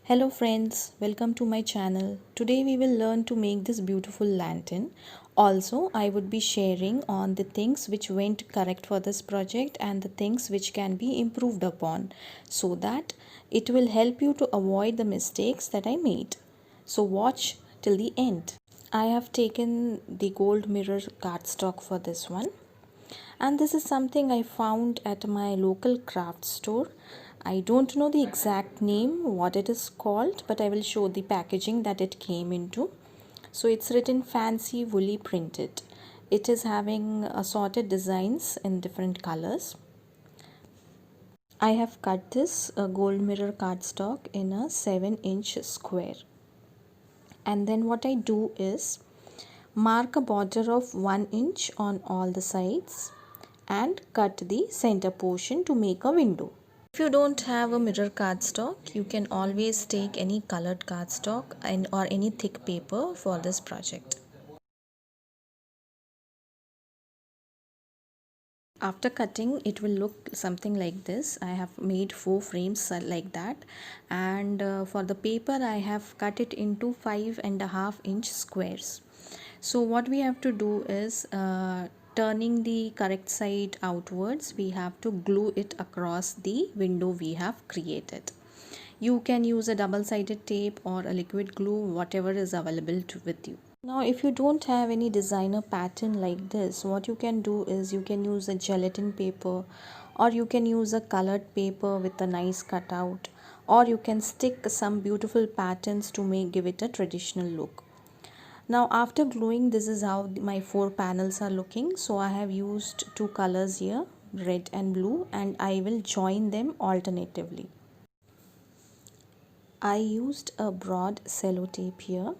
Hello friends, welcome to my channel. Today we will learn to make this beautiful lantern. Also, I would be sharing on the things which went correct for this project and the things which can be improved upon so that it will help you to avoid the mistakes that I made. So watch till the end. I have taken the gold mirror cardstock for this one, and this is something I found at my local craft store. I don't know the exact name what it is called, but I will show the packaging that it came into. So it's written fancy woolly printed. It is having assorted designs in different colors. I have cut this gold mirror cardstock in a 7-inch square, and then what I do is mark a border of 1 inch on all the sides and cut the center portion to make a window. If you don't have a mirror cardstock, you can always take any colored cardstock or any thick paper for this project. After cutting, it will look something like this. I have made 4 frames like that, and for the paper I have cut it into 5.5-inch squares. So what we have to do is turning the correct side outwards, we have to glue it across the window we have created. You can use a double-sided tape or a liquid glue, whatever is available with you. Now if you don't have any designer pattern like this, what you can do is you can use a gelatin paper, or you can use a colored paper with a nice cutout, or you can stick some beautiful patterns to give it a traditional look. Now after gluing, this is how my 4 panels are looking. So I have used 2 colors here, red and blue, and I will join them alternatively. I used a broad cello tape here.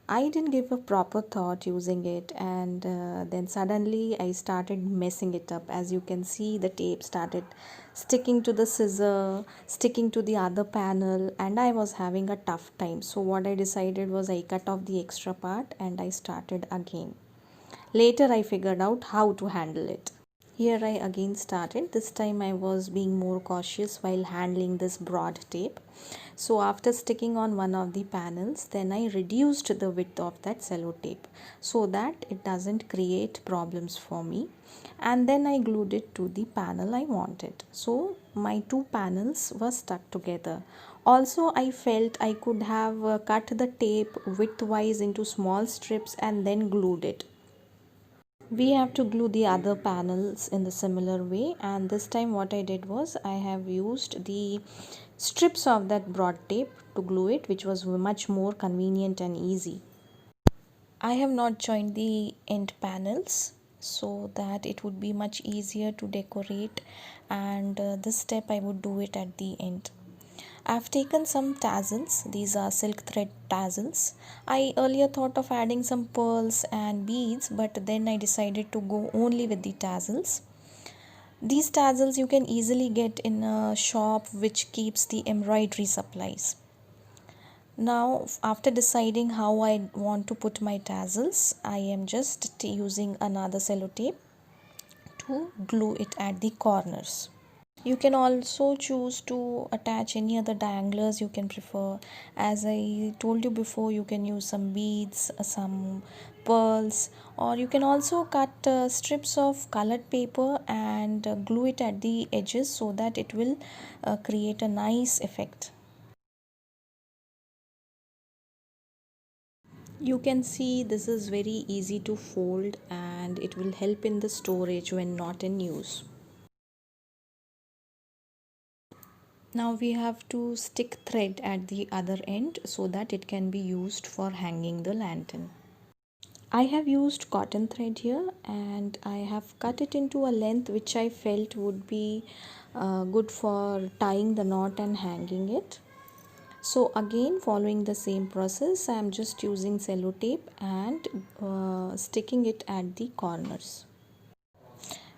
I didn't give a proper thought using it, and then suddenly I started messing it up. As you can see, the tape started sticking to the scissor, sticking to the other panel, and I was having a tough time. So what I decided was I cut off the extra part and I started again. Later I figured out how to handle it. Here I again started. This time I was being more cautious while handling this broad tape. So after sticking on one of the panels, then I reduced the width of that cello tape so that it doesn't create problems for me. And then I glued it to the panel I wanted. So my 2 panels were stuck together. Also, I felt I could have cut the tape widthwise into small strips and then glued it. We have to glue the other panels in the similar way, and this time what I did was I have used the strips of that broad tape to glue it, which was much more convenient and easy. I have not joined the end panels so that it would be much easier to decorate, and this step I would do it at the end. I've taken some tassels. These are silk thread tassels. I earlier thought of adding some pearls and beads, but then I decided to go only with the tassels. These tassels you can easily get in a shop which keeps the embroidery supplies. Now after deciding how I want to put my tassels, I am just using another sellotape to glue it at the corners. You can also choose to attach any other danglers you can prefer. As I told you before, you can use some beads, some pearls, or you can also cut strips of colored paper and glue it at the edges so that it will create a nice effect. You can see this is very easy to fold and it will help in the storage when not in use. Now we have to stick thread at the other end so that it can be used for hanging the lantern. I have used cotton thread here and I have cut it into a length which I felt would be good for tying the knot and hanging it. So again, following the same process, I am just using sellotape and sticking it at the corners.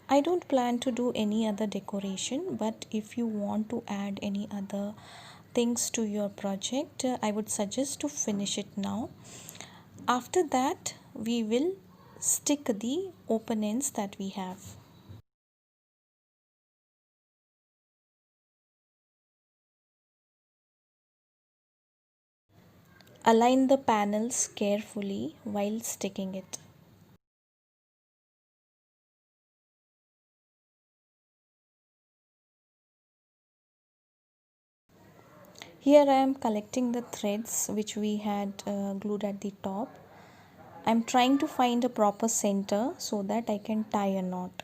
I don't plan to do any other decoration, but if you want to add any other things to your project, I would suggest to finish it now. After that, we will stick the open ends that we have. Align the panels carefully while sticking it. Here I am collecting the threads which we had glued at the top. I am trying to find a proper center so that I can tie a knot.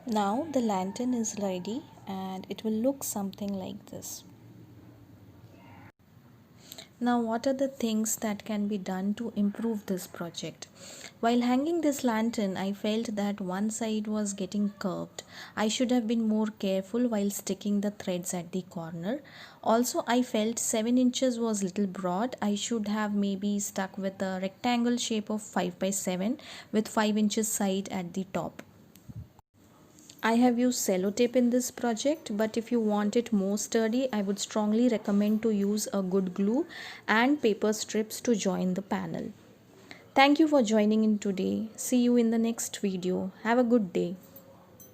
Now the lantern is ready and it will look something like this. Now, what are the things that can be done to improve this project? While hanging this lantern, I felt that one side was getting curved. I should have been more careful while sticking the threads at the corner. Also, I felt 7 inches was little broad. I should have maybe stuck with a rectangle shape of 5 by 7 with 5 inches side at the top. I have used sellotape in this project, but if you want it more sturdy, I would strongly recommend to use a good glue and paper strips to join the panel. Thank you for joining in today. See you in the next video. Have a good day.